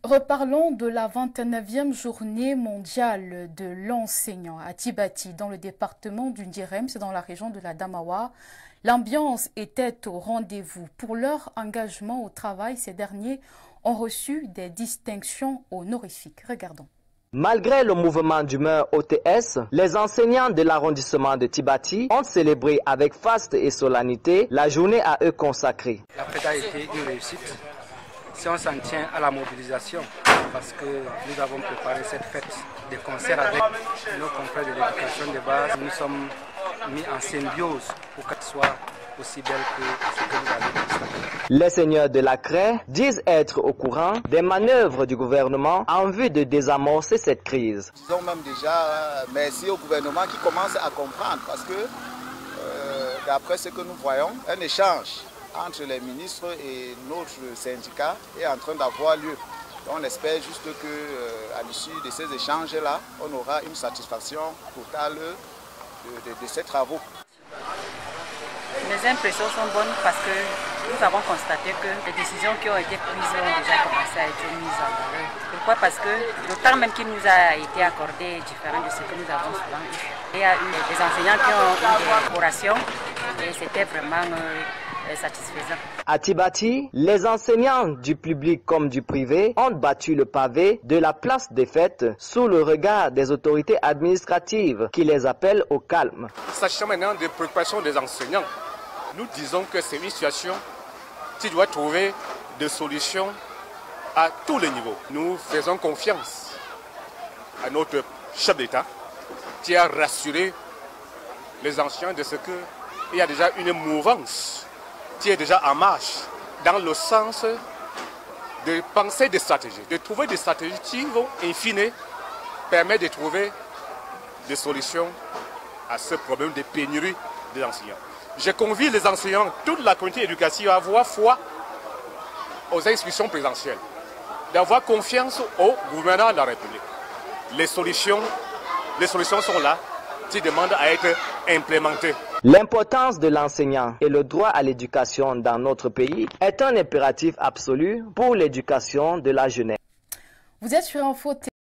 Reparlons de la 29e journée mondiale de l'enseignant à Tibati, dans le département du Ndirem, c'est dans la région de la Damawa. L'ambiance était au rendez-vous. Pour leur engagement au travail, ces derniers ont reçu des distinctions honorifiques. Regardons. Malgré le mouvement d'humeur OTS, les enseignants de l'arrondissement de Tibati ont célébré avec faste et solennité la journée à eux consacrée. La fête a été une réussite. Si on s'en tient à la mobilisation, parce que nous avons préparé cette fête de concert avec nos confrères de l'éducation de base, nous sommes mis en symbiose pour qu'elle soit aussi belle que ce que vous avez constaté. Les seigneurs de la CRE disent être au courant des manœuvres du gouvernement en vue de désamorcer cette crise. Disons même déjà merci au gouvernement qui commence à comprendre parce que d'après ce que nous voyons, un échange entre les ministres et notre syndicat est en train d'avoir lieu. On espère juste qu'à l'issue de ces échanges-là, on aura une satisfaction totale de ces travaux. Les impressions sont bonnes parce que nous avons constaté que les décisions qui ont été prises ont déjà commencé à être mises en valeur. Pourquoi? Parce que le temps même qui nous a été accordé est différent de ce que nous avons souvent eu. Il y a eu des enseignants qui ont eu des décorations et c'était vraiment satisfaisant. À Tibati, les enseignants du public comme du privé ont battu le pavé de la place des fêtes sous le regard des autorités administratives qui les appellent au calme. S'agissant maintenant des préoccupations des enseignants, nous disons que c'est une situation qui doit trouver des solutions à tous les niveaux. Nous faisons confiance à notre chef d'État qui a rassuré les enseignants de ce qu'il y a déjà une mouvance qui est déjà en marche dans le sens de penser des stratégies, de trouver des stratégies qui vont, in fine, permettre de trouver des solutions à ce problème de pénurie des enseignants. Je convie les enseignants, toute la communauté éducative à avoir foi aux institutions présidentielles, d'avoir confiance au gouvernement de la République. Les solutions sont là, qui demandent à être implémentées. L'importance de l'enseignant et le droit à l'éducation dans notre pays est un impératif absolu pour l'éducation de la jeunesse. Vous êtes sur Info